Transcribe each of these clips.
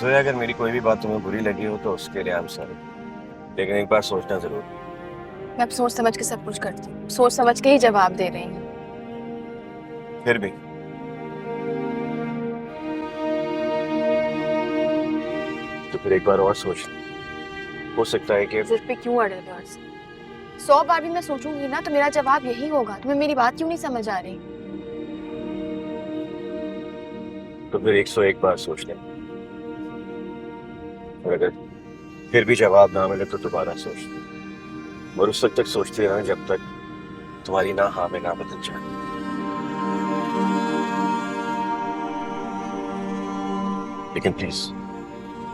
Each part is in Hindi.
सोया, अगर मेरी कोई भी बात तुम्हें बुरी लगी हो तो उसके लिए आई एम सॉरी, लेकिन एक बार सोचना जरूर। मैं अब सोच समझ के सब कुछ करती हूँ, सोच समझ के ही जवाब दे रही हूँ। फिर भी तो फिर एक बार और सोच, हो सकता है कि सिर पे क्यों अड़े हो अर्ज? 100 बार भी मैं सोचूंगी ना तो मेरा जवाब यही होगा। तुम्हें मेरी बात क्यों नहीं समझ आ रही? तो फिर 101 बार सोच ले, और अगर फिर भी जवाब ना मिले तो दोबारा सोच, और उस वक्त तक सोचते रहना जब तक तुम्हारी ना हाँ में ना बदल जाए। लेकिन प्लीज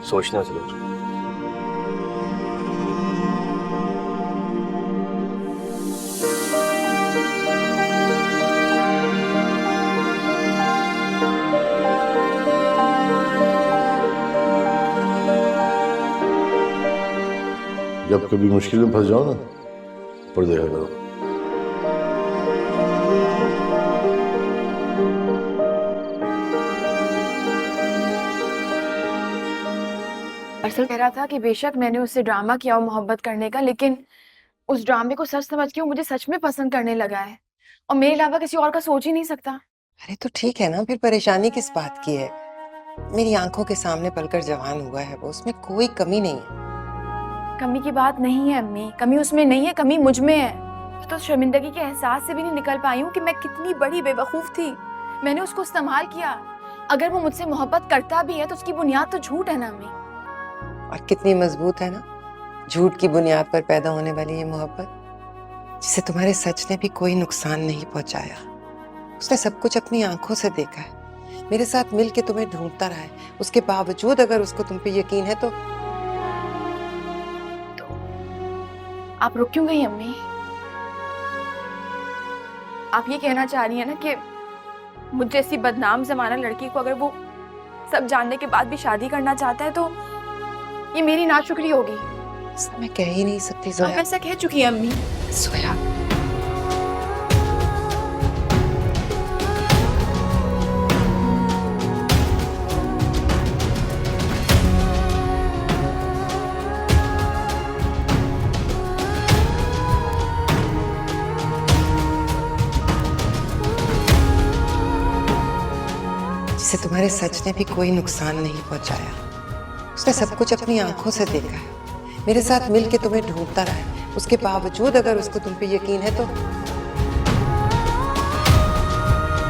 सोचना जरूर। जब कभी मुश्किल में फंस जाओ ना, पढ़ देखा करो। अरसल कह रहा था कि बेशक मैंने उससे ड्रामा किया हो मोहब्बत करने का, लेकिन उस ड्रामे को सच समझ के वो मुझे सच में पसंद करने लगा है और मेरे अलावा किसी और का सोच ही नहीं सकता। अरे तो ठीक है ना, फिर परेशानी किस बात की है? मेरी आंखों के सामने पलकर जवान हुआ है वो, उसमें कोई कमी नहीं है। कमी की बात नहीं है अम्मी, कमी उसमें नहीं है, कमी मुझ में है। तो शर्मिंदगी के एहसास से भी नहीं निकल पाई हूँ कि मैं कितनी बड़ी बेवकूफ थी। मैंने उसको इस्तेमाल किया। अगर वो मुझसे मोहब्बत करता भी है तो उसकी बुनियाद तो झूठ है ना अम्मी। और कितनी मजबूत है ना झूठ की बुनियाद पर पैदा होने वाली ये मोहब्बत, जिसे तुम्हारे सच ने भी कोई नुकसान नहीं पहुंचाया। उसने सब कुछ अपनी आंखों से देखा है, मेरे साथ मिल के तुम्हें ढूंढता रहा है, उसके बावजूद अगर उसको तुम पे यकीन है तो आप रुक क्यों गई अम्मी? आप ये कहना चाह रही है ना कि मुझ जैसी बदनाम जमाना लड़की को अगर वो सब जानने के बाद भी शादी करना चाहता है तो ये मेरी नाशुक्री होगी? ऐसा मैं कह ही नहीं सकती आप जोया। ऐसा कह चुकी है अम्मी। जोया, जिसे तुम्हारे सच ने भी कोई नुकसान नहीं पहुंचाया। उसने सब कुछ अपनी आंखों से देखा है, मेरे साथ मिल के तुम्हें ढूंढता रहा है, उसके बावजूद अगर उसको तुम पे यकीन है तो